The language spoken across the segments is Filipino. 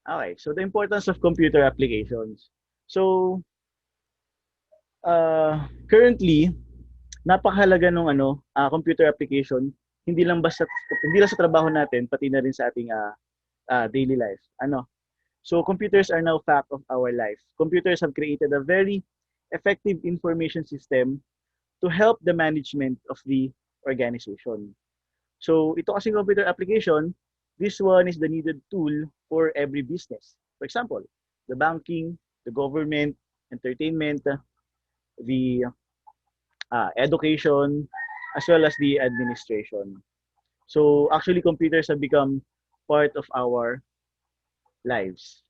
Okay, so the importance of computer applications. So, currently, napakahalaga ng computer application, hindi lang sa trabaho natin, pati na rin sa ating daily life. So computers are now fact of our life. Computers have created a very effective information system to help the management of the organization. So ito kasing computer application, this one is the needed tool for every business. For example, the banking, the government, entertainment, the education, as well as the administration. So actually, computers have become part of our lives.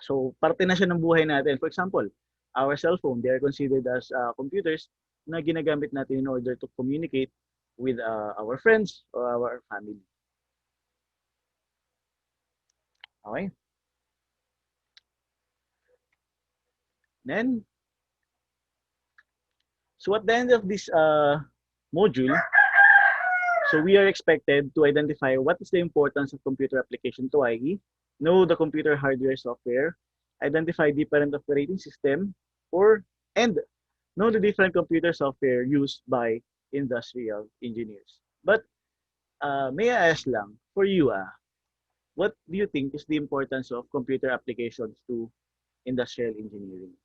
So parte na siya ng buhay natin. For example, our cell phone, they are considered as computers na ginagamit natin in order to communicate with our friends or our family. Okay? Then, so at the end of this module, so we are expected to identify what is the importance of computer application to IE, know the computer hardware software, identify different operating system, or and know the different computer software used by industrial engineers. But may I ask lang, for you, what do you think is the importance of computer applications to industrial engineering?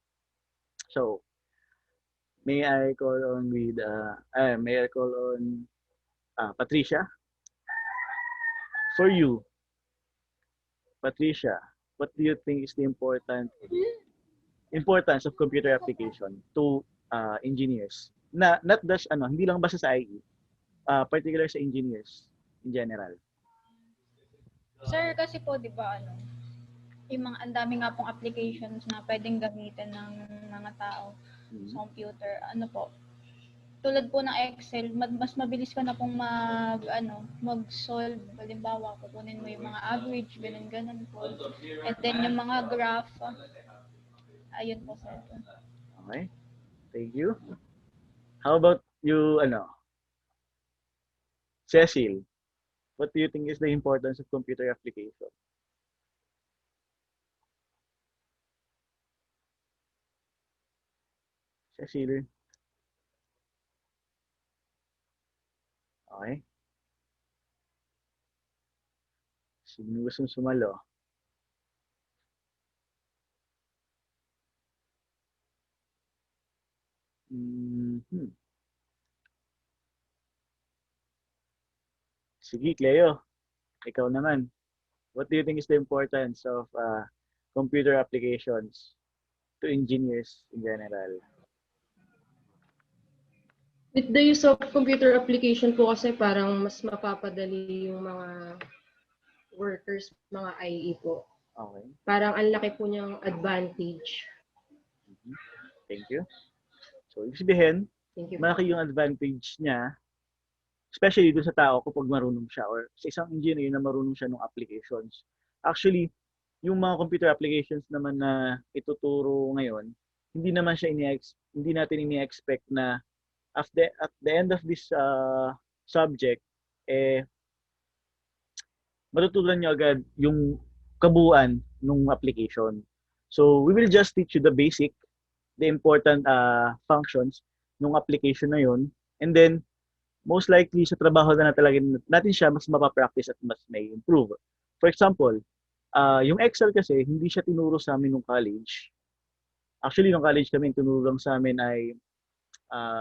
So, may I call on Patricia? For you, Patricia, what do you think is the importance of computer application to engineers? Not just hindi lang basta sa IE, particular sa engineers in general. Sir, kasi po 'di ba yung mga ang dami nga pong applications na pwedeng gamitin ng mga tao sa Mm-hmm. computer. Ano po, tulad po ng Excel, mas mabilis ka na pong mag-solve. Halimbawa, kukunin mo yung mga average, ganun-ganun po. And then yung mga graph, ayun po sir. Okay, thank you. How about you, Cecil? What do you think is the importance of computer application? Cecil, okay. Sino gustong sumalo? Mm-hmm. Sige, Cleo, ikaw naman. What do you think is the importance of computer applications to engineers in general? With the use of computer application po kasi parang mas mapapadali yung mga workers, mga IE po. Okay. Parang ang laki po niyang advantage. Mm-hmm. Thank you. So, ibig sabihin, Thank you. malaki yung advantage niya, especially dun sa tao kapag marunong siya or sa isang engineer na marunong siya ng applications. Actually, yung mga computer applications naman na ituturo ngayon, hindi natin ini-expect na at the end of this subject, matutunan nyo agad yung kabuuan ng application. So, we will just teach you the important functions ng application na yun. And then, most likely sa trabaho na talaga natin siya mas mapapractice at mas may improve. For example, yung Excel kasi, hindi siya tinuro sa amin nung college. Actually, nung college kami, tinuro lang sa amin ay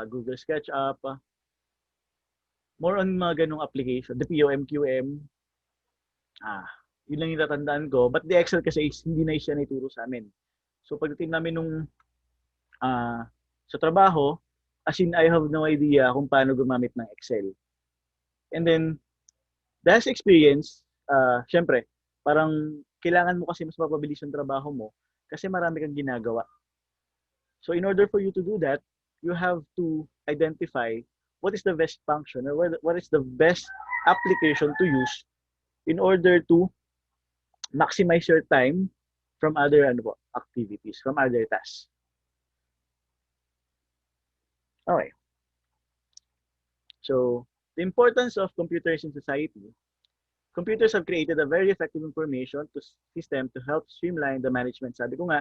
Google SketchUp, more on mga ganong application, the POM, ah, yun lang yung tatandaan ko. But the Excel kasi is, hindi na siya naituro sa amin. So pagdating namin nung sa trabaho, as in I have no idea kung paano gumamit ng Excel. And then, dahil sa experience, syempre, parang kailangan mo kasi mas mapabilis yung trabaho mo kasi marami kang ginagawa. So in order for you to do that, you have to identify what is the best function or what is the best application to use in order to maximize your time from other activities, from other tasks. Okay. So, the importance of computers in society. computers have created a very effective information system to help streamline the management. Sabi ko nga,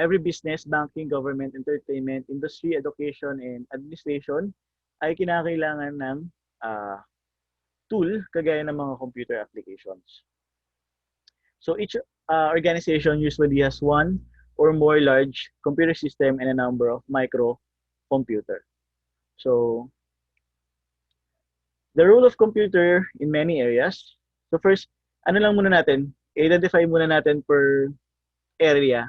every business, banking, government, entertainment, industry, education, and administration ay kinakailangan ng tool kagaya ng mga computer applications. So each organization usually has one or more large computer system and a number of micro computer. So the role of computer in many areas. So first, ano lang muna natin, identify muna natin per area.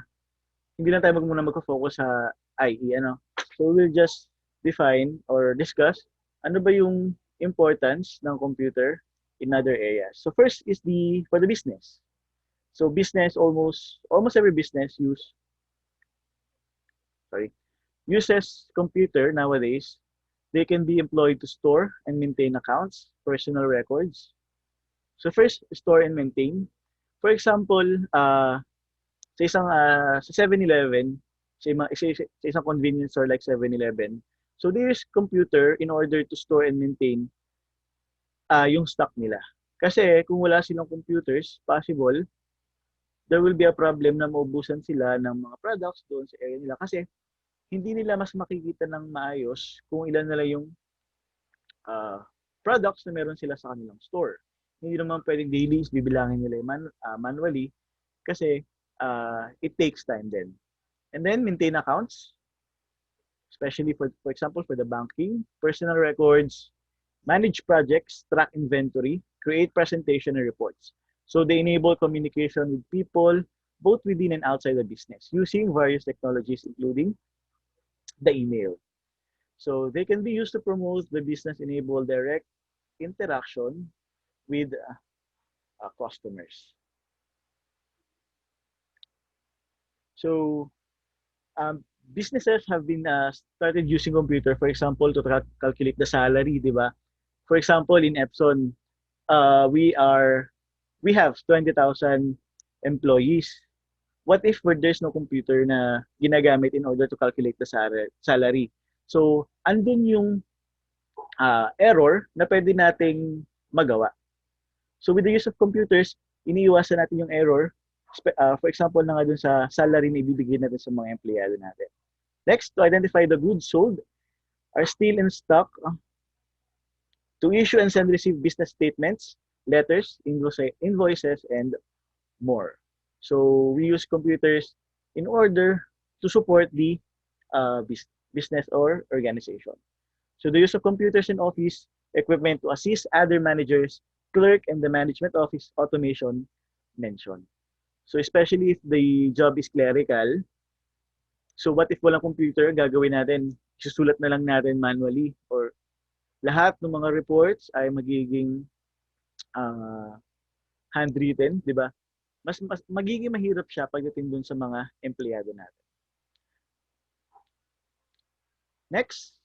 Hindi lang tayo muna magfo-focus sa IE, ano. So we'll just define or discuss ano ba yung importance ng computer in other areas. So first is for the business. So business, almost every business uses computer nowadays. They can be employed to store and maintain accounts, personal records. So first, store and maintain. For example, sa isang sa 7-Eleven, sa isang convenience store like 7-Eleven, so they use computer in order to store and maintain yung stock nila. Kasi kung wala silang computers, possible there will be a problem na maubusan sila ng mga products doon sa area nila kasi hindi nila mas makikita ng maayos kung ilan na lang yung products na meron sila sa kanilang store. Hindi naman pwedeng daily bibilangin nila manually kasi it takes time then. And then maintain accounts, especially for example for the banking, personal records, manage projects, track inventory, create presentation and reports. So they enable communication with people both within and outside the business using various technologies including the email. So they can be used to promote the business, enable direct interaction with customers. So businesses have been started using computer, for example, to calculate the salary, di ba? For example, in Epson, we have 20,000 employees. What if there's no computer na ginagamit in order to calculate the salary? So, andun yung error na pwede nating magawa. So, with the use of computers, iniiwasan natin yung error. For example, na nga dun sa salary na ibibigay natin sa mga empleyado natin. Next, to identify the goods sold are still in stock, to issue and send receive business statements, letters, invoices, and more. So we use computers in order to support the business or organization. So the use of computers in office equipment to assist other managers, clerk, and the management office automation mentioned. So especially if the job is clerical, so what if walang computer, gagawin natin, susulat na lang natin manually or lahat ng mga reports ay magiging handwritten, di ba? Mas magiging mahirap siya pagdating dun sa mga empleyado natin. Next.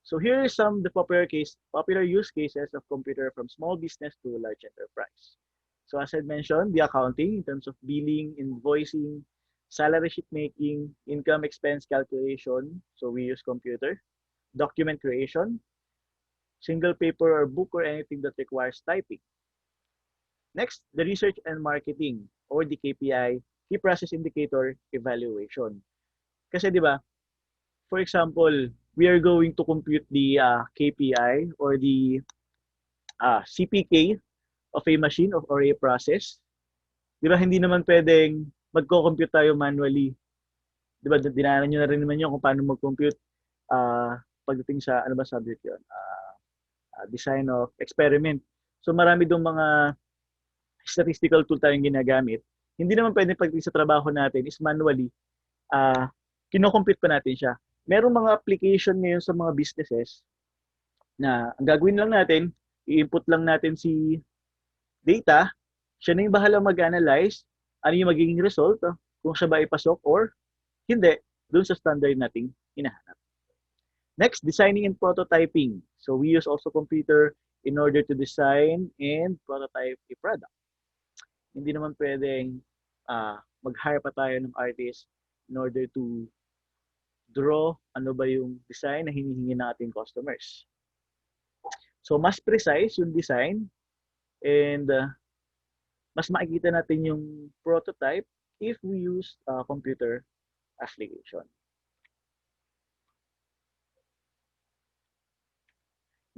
So here are some of the popular use cases of computer from small business to large enterprise. So as I mentioned, the accounting in terms of billing, invoicing, salary sheet making, income expense calculation. So we use computer. Document creation, single paper or book or anything that requires typing. Next, the research and marketing or the KPI, key process indicator evaluation. Kasi di ba, for example, we are going to compute the KPI or the CPK of a machine or a process. Di ba, hindi naman pwedeng magko-compute tayo manually. Di ba, dinanan nyo na rin naman yun kung paano mag-compute pagdating sa, ano ba subject yun? Design of experiment. So marami dong mga statistical tool tayong ginagamit. Hindi naman pwede pagdating sa trabaho natin is manually, kinocompute pa natin siya. Merong mga application ngayon sa mga businesses na ang gagawin lang natin, i-input lang natin si data, siya na yung bahala mag-analyze, ano yung magiging result, kung siya ba ipasok or hindi, dun sa standard nating hinahanap. Next, designing and prototyping. So we use also computer in order to design and prototype a product. Hindi naman pwedeng mag-hire pa tayo ng artist in order to draw ano ba yung design na hinihingi ng ating customers. So mas precise yung design And mas makikita natin yung prototype if we use computer application.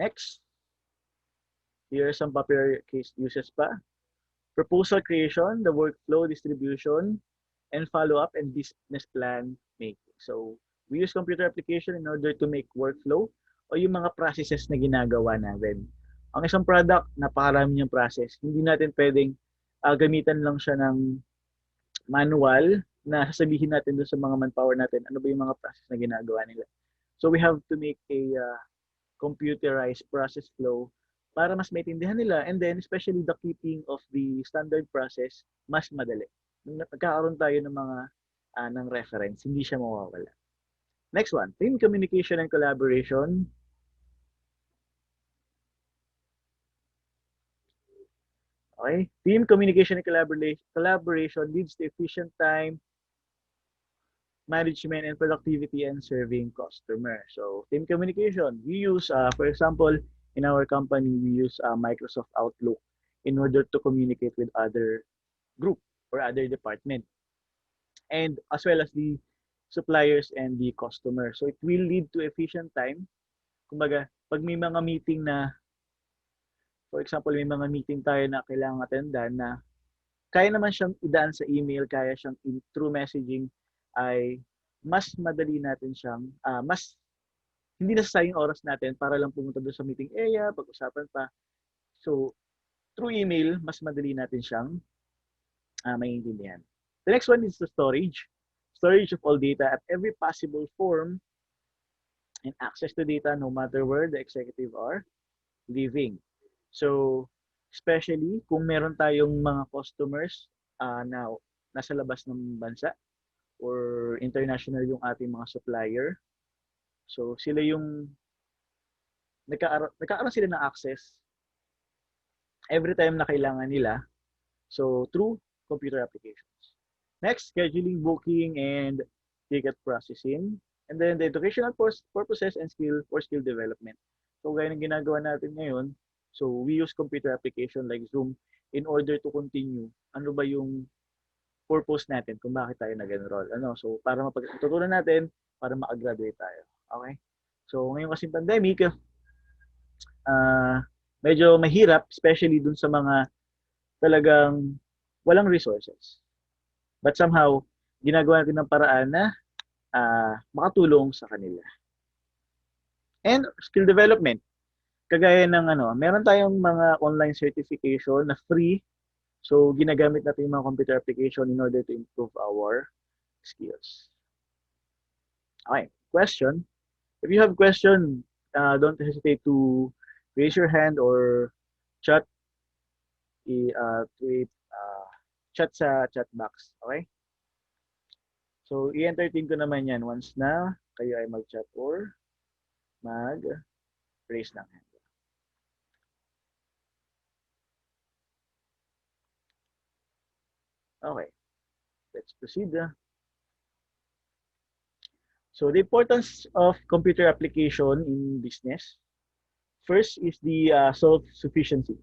Next, here are some popular case uses pa. Proposal creation, the workflow distribution, and follow-up and business plan making. So, we use computer application in order to make workflow o yung mga processes na ginagawa natin. Ang isang product, napakarami niyang process. Hindi natin pwedeng gamitan lang siya ng manual na sasabihin natin doon sa mga manpower natin ano ba yung mga process na ginagawa nila. So, we have to make a computerized process flow para mas maintindihan nila, and then especially the keeping of the standard process mas madali. Nung nagkakaroon tayo ng mga ng reference, hindi siya mawawala. Next one, team communication and collaboration. Okay, team communication and collaboration leads to efficient time management and productivity and serving customer. So team communication, we use, for example, in our company, we use Microsoft Outlook in order to communicate with other group or other department, and as well as the suppliers and the customer. So it will lead to efficient time. Kumbaga, pag may mga meeting na, for example, may mga meeting tayo na kailangan attendan na kaya naman siyang idaan sa email, kaya siyang through messaging, ay mas madali natin siyang, hindi nasasayang oras natin para lang pumunta doon sa meeting area, pag-usapan pa. So, through email, mas madali natin siyang maintindihan. The next one is the storage. Storage of all data at every possible form and access to data no matter where the executive are living. So, especially kung meron tayong mga customers na nasa labas ng bansa or international yung ating mga supplier. So, sila yung nagkakaroon sila ng access every time na kailangan nila. So, through computer applications. Next, scheduling, booking, and ticket processing. And then the educational purposes and skill development. So, gaya ng ginagawa natin ngayon, so we use computer application like Zoom in order to continue. Ano ba yung purpose natin kung bakit tayo nag-enroll? So, para mapagtutunan natin, para makagraduate tayo. Okay? So, ngayon kasi pandemic, medyo mahirap, especially dun sa mga talagang walang resources. But somehow, ginagawa natin ng paraan na makatulong sa kanila. And skill development. Kagaya ng meron tayong mga online certification na free. So, ginagamit natin yung mga computer application in order to improve our skills. Okay, question. If you have question, don't hesitate to raise your hand or chat chat sa chat box. Okay? So, i-entertain ko naman yan once na kayo ay mag-chat or mag-raise ng hand. Okay, let's proceed. So the importance of computer application in business. First is the self-sufficiency.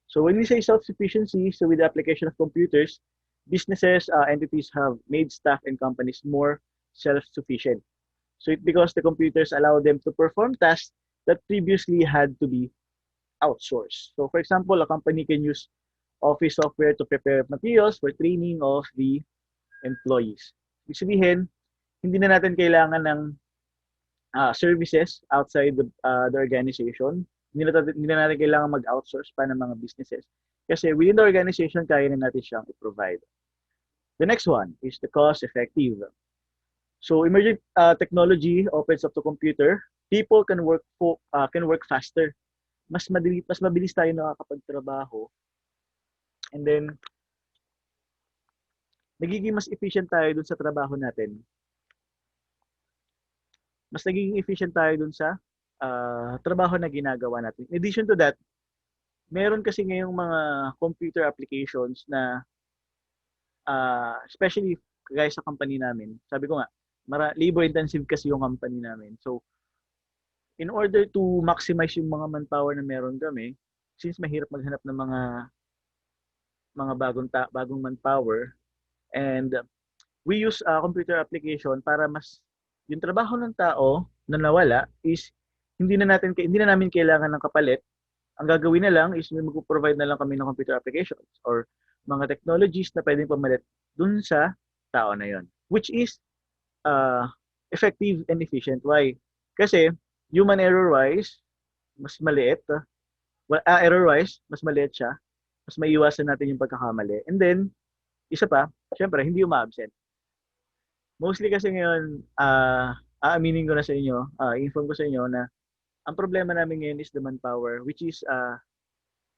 So when we say self-sufficiency, so with the application of computers, businesses, entities have made staff and companies more self-sufficient. So it's because the computers allow them to perform tasks that previously had to be outsourced. So for example, a company can use office software to prepare materials for training of the employees. Ibig sabihin, hindi na natin kailangan ng services outside the organization. Hindi na natin kailangan mag-outsource pa ng mga businesses. Kasi within the organization, kaya na natin siyang i-provide. The next one is the cost-effective. So emerging technology opens up the computer. People can work faster. Mas mabilis tayo nakakapagtrabaho. And then, nagiging mas efficient tayo dun sa trabaho natin. Mas nagiging efficient tayo dun sa trabaho na ginagawa natin. In addition to that, meron kasi ngayong mga computer applications na especially guys sa company namin. Sabi ko nga, labor intensive kasi yung company namin. So, in order to maximize yung mga manpower na meron kami, since mahirap maghanap ng mga bagong manpower, and we use computer application para mas yung trabaho ng tao na nawala is hindi na namin kailangan ng kapalit. Ang gagawin na lang is may mag-provide na lang kami ng computer applications or mga technologies na pwedeng pamalit dun sa tao na yon, which is effective and efficient. Why? Kasi human error-wise, mas maliit. Error-wise, mas maliit siya. Mas maiiwasan natin yung pagkakamali. And then, isa pa, syempre, hindi uma-absent. Mostly kasi ngayon, aaminin ko na sa inyo, inform ko sa inyo na ang problema namin ngayon is the manpower, which is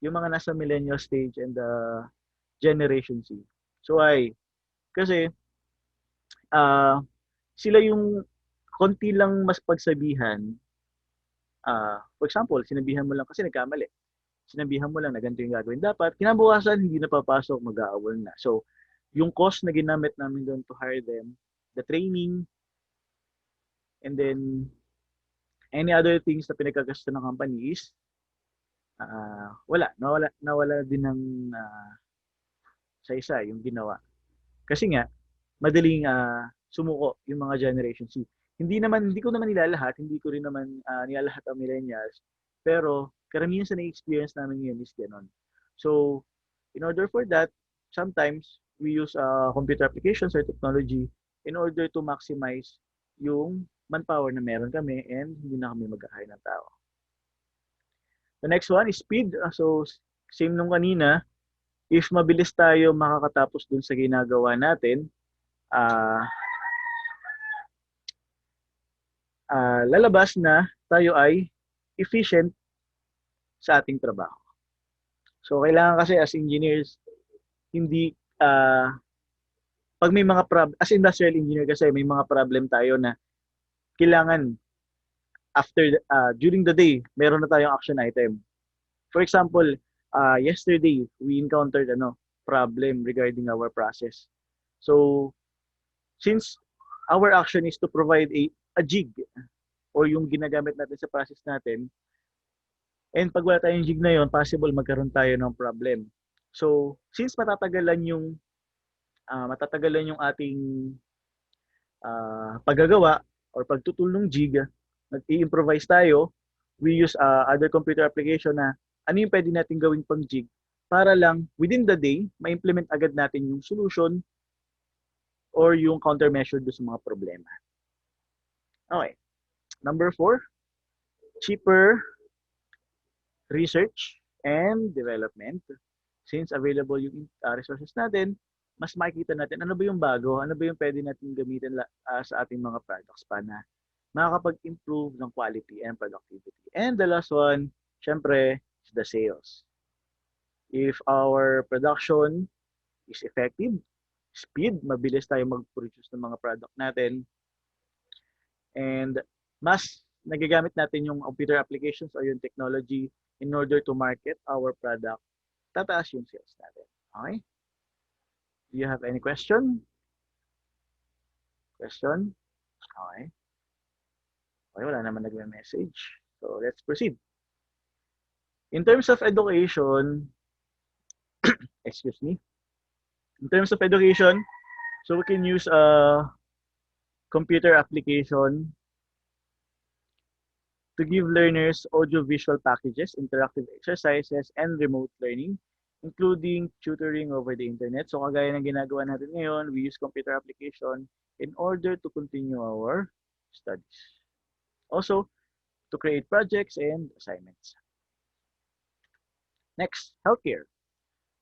yung mga nasa millennial stage and the Generation Z. So why? Kasi sila yung konti lang mas pagsabihan. For example, sinabihan mo lang kasi nagkamali. Sinabihan mo lang na ganito yung gagawin dapat. Kinabukasan, hindi na papasok, mag-aawal na. So, yung cost na ginamit namin doon to hire them, the training, and then any other things na pinagkagasto ng company is nawala din ng sa isa yung ginawa. Kasi nga, madaling sumuko yung mga Generation Z. Hindi ko naman nilalahat, hindi ko rin naman nilalahat ang millennials, pero karamihan sa na-experience namin ngayon is gano'n. So, in order for that, sometimes we use computer applications or technology in order to maximize yung manpower na meron kami and hindi na kami mag-hire ng tao. The next one is speed. So, same nung kanina, if mabilis tayo makakatapos dun sa ginagawa natin, lalabas na tayo ay efficient sa ating trabaho. So, kailangan kasi as engineers, hindi, pag may mga as industrial engineer kasi, may mga problem tayo na kailangan during the day, meron na tayong action item. For example, yesterday, we encountered problem regarding our process. So, since our action is to provide a jig or yung ginagamit natin sa process natin, and pag wala tayong jig na yon, possible magkaroon tayo ng problem. So, since matatagalan yung ating paggagawa or pagtutul ng jig, nag-i-improvise tayo, we use other computer application na ano yung pwede natin gawin pang jig para lang within the day, ma-implement agad natin yung solution or yung countermeasure do sa mga problema. Okay. Number 4, cheaper research and development. Since available yung resources natin, mas makikita natin ano ba yung bago, ano ba yung pwede natin gamitin sa ating mga products pa na makakapag-improve ng quality and productivity. And the last one, syempre, is the sales. If our production is effective, speed, mabilis tayo mag-produce ng mga product natin, and mas nagagamit natin yung computer applications or yung technology in order to market our product, tataas yung sales natin. Okay? Do you have any question? Question? Okay. Okay, wala naman nagme-message. So, let's proceed. In terms of education, excuse me. In terms of education, so we can use a computer application to give learners audio-visual packages, interactive exercises, and remote learning, including tutoring over the internet. So, kagaya ng ginagawa natin ngayon, we use computer application in order to continue our studies. Also, to create projects and assignments. Next, healthcare.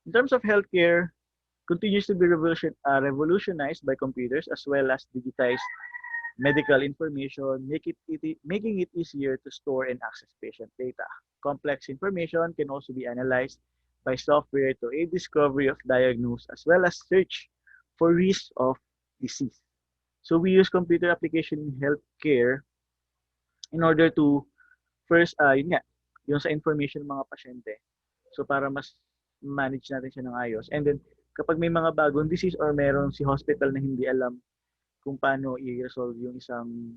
In terms of healthcare, continues to be revolutionized by computers as well as digitized medical information, making it easier to store and access patient data. Complex information can also be analyzed by software to aid discovery of diagnosis as well as search for risk of disease. So we use computer application in healthcare in order to first, yung sa information ng mga pasyente. So para mas manage natin siya ng ayos. And then kapag may mga bagong disease or meron si hospital na hindi alam kung paano i-resolve yung isang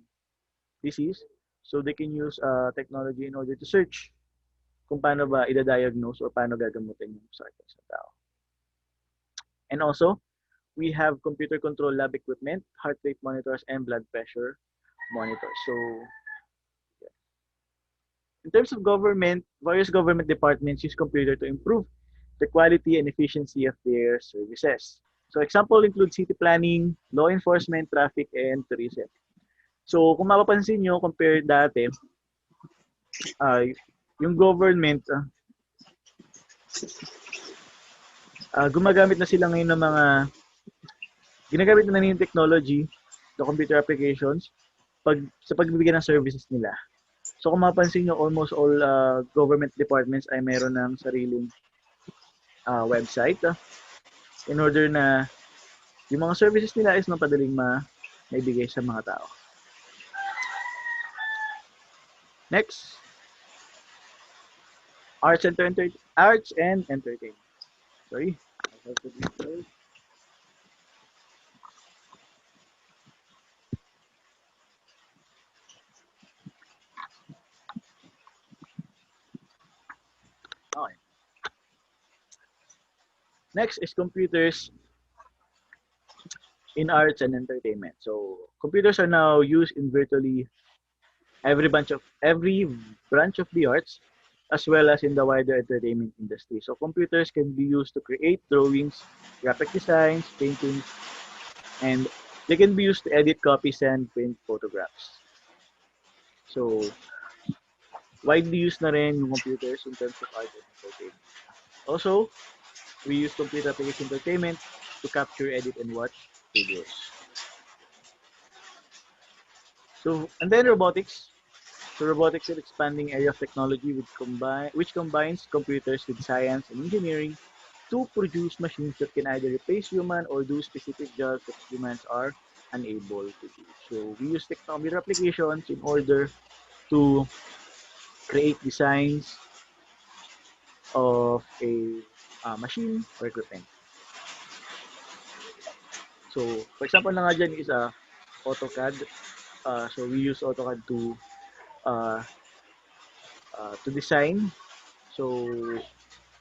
disease, So they can use technology in order to search kung paano ba i-diagnose or paano gagamutin yung sakit sa tao. And also, we have computer control lab equipment, heart rate monitors, and blood pressure monitors. So in terms of government, various government departments use computer to improve the quality and efficiency of their services. So example include city planning, law enforcement, traffic, and tourism. So kung mapapansin nyo, compare dati, yung government, gumagamit na sila ngayon ng mga, ginagamit na yung technology, the computer applications, sa pagbibigay ng services nila. So kung mapapansin nyo, almost all government departments ay meron ng sariling website in order na yung mga services nila is mapadaling maibigay sa mga tao. Next, arts and entertainment. Sorry. Okay. Next is computers in arts and entertainment. So computers are now used in virtually every branch of the arts, as well as in the wider entertainment industry. So computers can be used to create drawings, graphic designs, paintings, and they can be used to edit copies and print photographs. So widely used na rin yung computers in terms of art and entertainment. Also, we use computer application entertainment to capture, edit, and watch videos. So, and then robotics. So robotics is an expanding area of technology which combines computers with science and engineering to produce machines that can either replace human or do specific jobs that humans are unable to do. So we use computer applications in order to create designs of a machine or equipment. So for example na nga dyan is AutoCAD. So we use AutoCAD to design. So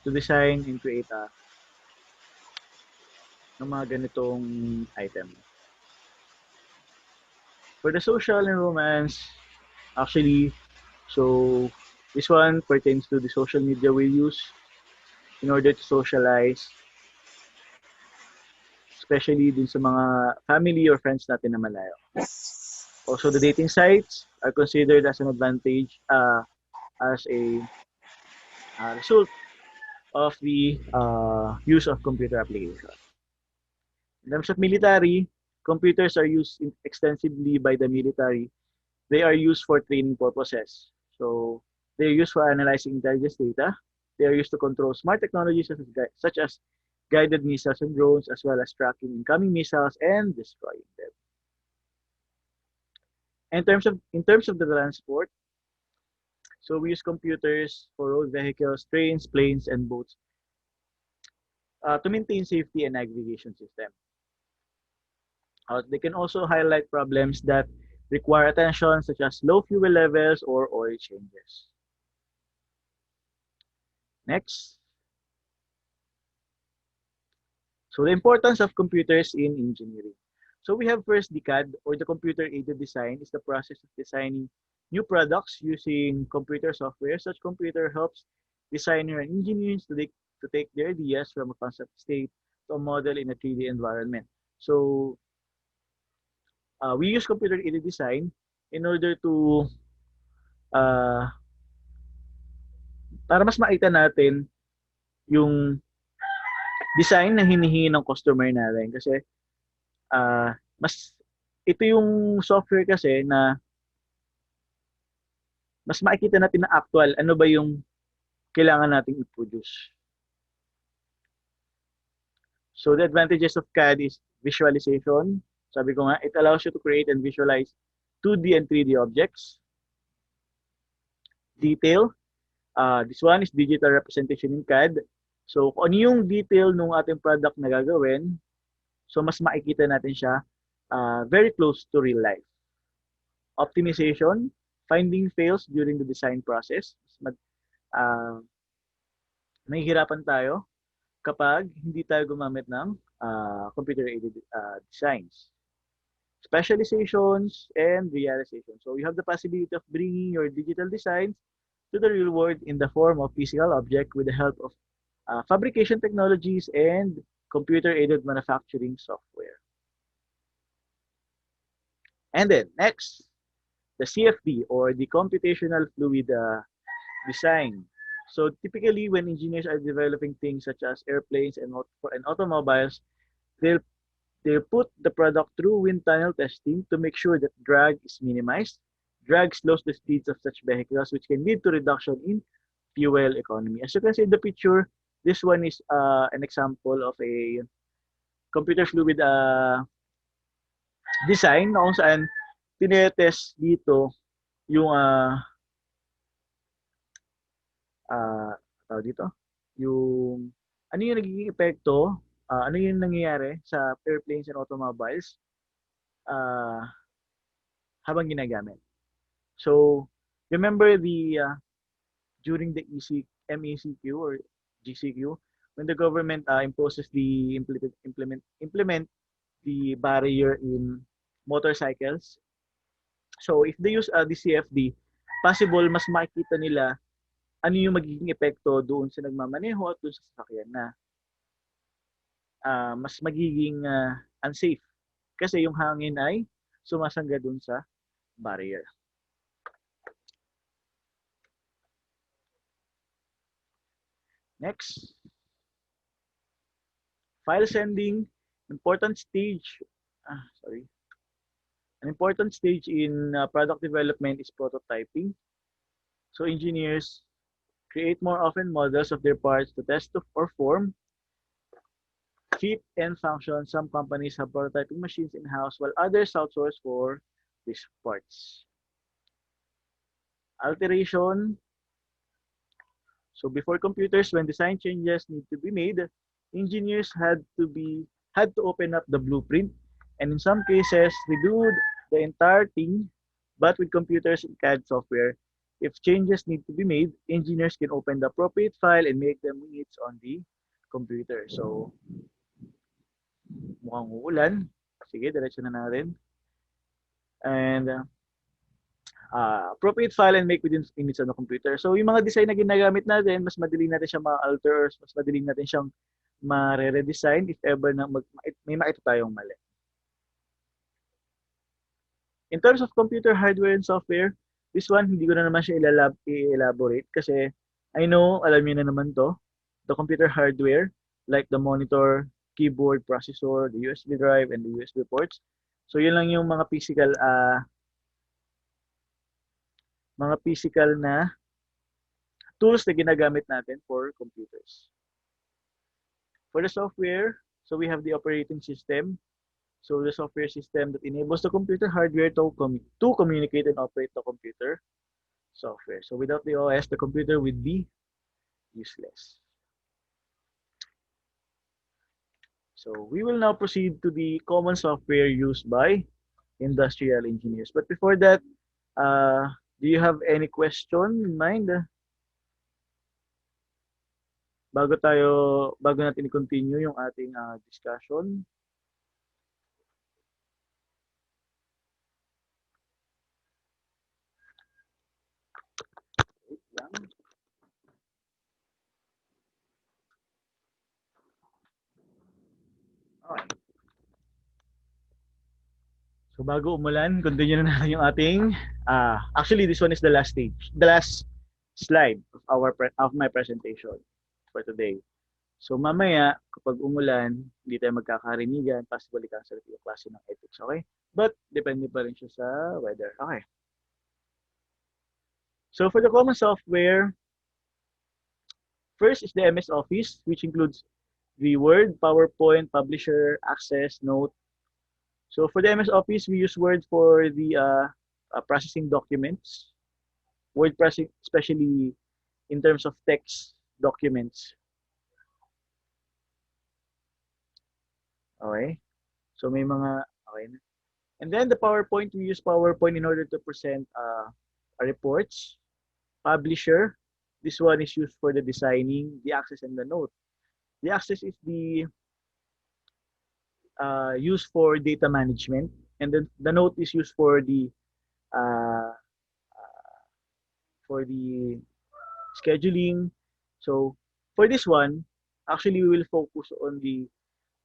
to design and create ng mga ganitong item. For the social and romance, actually, so this one pertains to the social media we use in order to socialize, especially dun sa mga family or friends natin na malayo. Also, the dating sites are considered as an advantage as a result of the use of computer applications. In terms of military, computers are used extensively by the military. They are used for training purposes. So they are used for analyzing intelligence data. They are used to control smart technologies such as guided missiles and drones, as well as tracking incoming missiles and destroying them. In terms of the transport, so we use computers for road vehicles, trains, planes, and boats to maintain safety and navigation system. They can also highlight problems that require attention, such as low fuel levels or oil changes. Next. So the importance of computers in engineering. So we have first the CAD, or the computer-aided design, is the process of designing new products using computer software. Such computer helps designers and engineers to take their ideas from a concept state to a model in a 3D environment. So we use computer-aided design in order to para mas makita natin yung design na hinihingi ng customer natin, kasi ito yung software kasi na mas makikita natin na actual ano ba yung kailangan nating i-produce. So the advantages of CAD is visualization. Sabi ko nga, it allows you to create and visualize 2D and 3D objects. Detail. This one is digital representation in CAD. So kung ano yung detail ng ating product na gagawin, so mas makikita natin siya very close to real life. Optimization. finding fails during the design process. Uh, Mahihirapan tayo kapag hindi tayo gumamit ng computer-aided designs. Specializations and realization. So you have the possibility of bringing your digital designs to the real world in the form of physical object with the help of fabrication technologies and computer-aided manufacturing software. And then next, the CFD or the computational fluid design. So typically when engineers are developing things such as airplanes and automobiles, they'll put the product through wind tunnel testing to make sure that drag is minimized. Drag slows the speeds of such vehicles, which can lead to reduction in fuel economy. As you can see in the picture, this one is an example of a computer fluid design na kung saan tinetest dito yung tawag dito, yung ano yung nagiging epekto, ano yung nangyayari sa airplanes and automobiles habang ginagamit. So, remember the during the MECQ or GCQ, when the government imposes the implement the barrier in motorcycles. So, if they use the CFD, possible mas makikita nila ano yung magiging epekto doon sa nagmamaneho at doon sa sasakyan na mas magiging unsafe kasi yung hangin ay sumasangga doon sa barrier. Next, file sending, important stage. An important stage in product development is prototyping. So engineers create more often models of their parts to test or form, fit, and function. Some companies have prototyping machines in-house while others outsource for these parts. Alteration. So before computers, when design changes need to be made, engineers had to open up the blueprint and in some cases redo the entire thing. But with computers and CAD software, if changes need to be made, engineers can open the appropriate file and make them needs on the computer. So mukhang uulan. Sige, diretso na natin. And appropriate file and make within minutes on the computer. So yung mga design na ginagamit natin, mas madali natin siyang ma-alter, mas madali natin siyang ma-redesign if ever na may makita tayong mali. In terms of computer hardware and software, this one, hindi ko na naman siya i-elaborate kasi I know, alam niyo na naman to, the computer hardware, like the monitor, keyboard, processor, the USB drive, and the USB ports. So yun lang yung mga physical na tools na ginagamit natin for computers. For the software, so we have the operating system. So the software system that enables the computer hardware to communicate and operate the computer software. So without the OS, the computer would be useless. So we will now proceed to the common software used by industrial engineers. But before that, do you have any question in mind? Bago natin i-continue yung ating discussion. Wait lang. Okay. So bago umulan, continue na natin yung ating actually this one is the last slide of my presentation for today. So mamaya kapag umulan, hindi tayo magkakarinigan, possible i-cancel yung klase ng ethics, okay? But depende pa rin siya sa weather. Okay. So for the common software, first is the MS Office, which includes the Word, PowerPoint, Publisher, Access, Note. So for the MS Office, we use Word for the processing documents. Word processing, especially in terms of text documents. Okay. So may mga, okay na. And then the PowerPoint, we use PowerPoint in order to present reports. Publisher, this one is used for the designing, the access, and the note. The access is the used for data management, and then the note is used uh, for the scheduling. So for this one, actually we will focus on the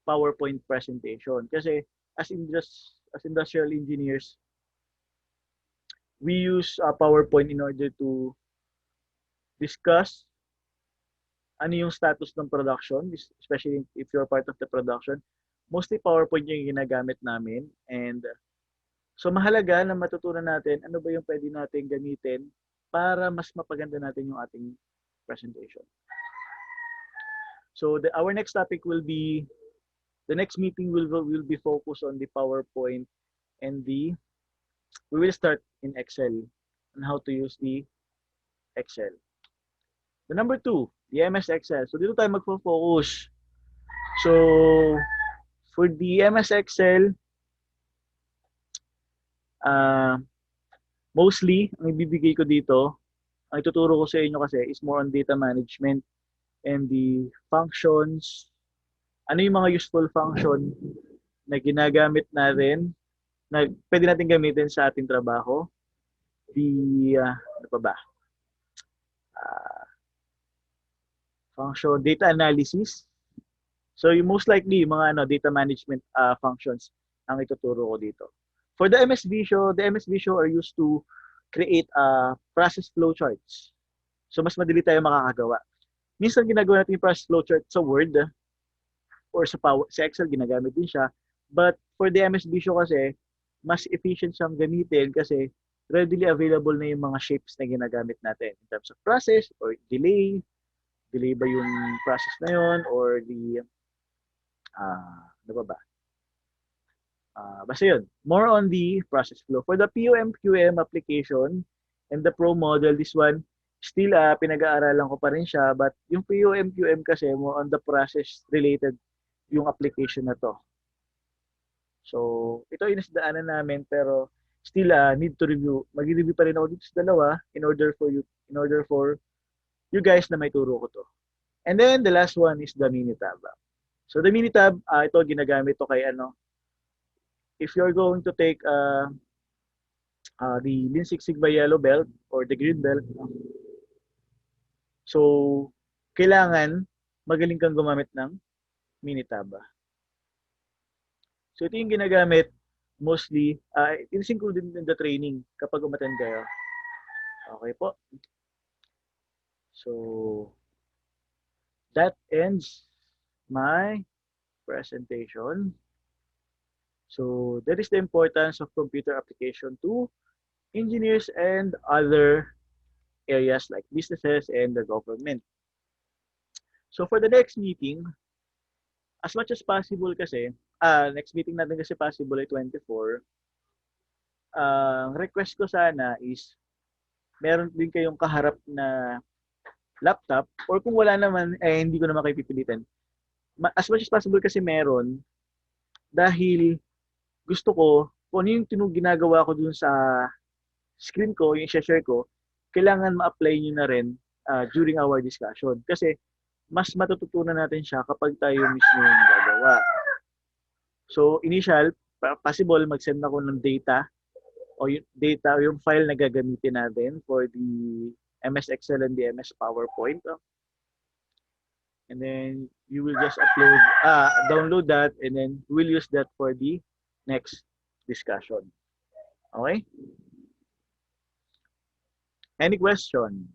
PowerPoint presentation kasi as industrial engineers, we use PowerPoint in order to discuss ano yung status ng production, especially if you're part of the production. Mostly PowerPoint yung ginagamit namin, and so mahalaga na matutunan natin ano ba yung pwede natin gamitin para mas mapaganda natin yung ating presentation. So our next topic will be, the next meeting will be focused on the PowerPoint, and we will start in Excel on how to use the Excel. The number 2, the MS Excel. So dito tayo magfo-focus. So for the MS Excel, mostly ang ibibigay ko dito, ang ituturo ko sa inyo kasi is more on data management and the functions. Ano yung mga useful function na ginagamit natin, na pwede natin gamitin sa ating trabaho. Ano pa ba? Function, data analysis. So yung most likely, yung mga data management functions ang ituturo ko dito. For the MS Visio, the MS Visio are used to create process flow charts. So mas madali tayo makakagawa. Minsan ginagawa natin yung process flow chart sa Word or sa Excel, ginagamit din siya. But for the MS Visio kasi, mas efficient siyang gamitin kasi readily available na yung mga shapes na ginagamit natin in terms of process or delay. Delay ba yung process na yun, or the ano ba? Basta yun. More on the process flow. For the POM-QM application and the Pro model, this one, still pinag-aaralan ko pa rin siya, but yung POM-QM kasi more on the process related yung application na to. So, ito yung nasdaanan namin, pero still need to review. Mag-review pa rin ako dito sa dalawa in order for you guys na may turo ko to. And then the last one is the Minitab. So the Minitab, ito ginagamit to kay if you're going to take the Lean Six Sigma yellow belt or the green belt, so kailangan magaling kang gumamit ng Minitab. So ito yung ginagamit mostly, it is included in the training kapag umattend kayo. Okay po. So that ends my presentation. So that is the importance of computer application to engineers and other areas like businesses and the government. So for the next meeting, as much as possible kasi, next meeting natin kasi possible ay 24, request ko sana is meron din kayong kaharap na laptop, or kung wala naman, hindi ko naman kayo pipilitan. As much as possible kasi meron, dahil gusto ko, kung ano yung ginagawa ko dun sa screen ko, yung share ko, kailangan ma-apply nyo na rin during our discussion. Kasi mas matututunan natin siya kapag tayo mismo yung gagawa. So initial, possible mag-send ako ng data o yung file na gagamitin natin for the MS Excel and the MS PowerPoint. And then you will just download that, and then we'll use that for the next discussion. Okay? Any question?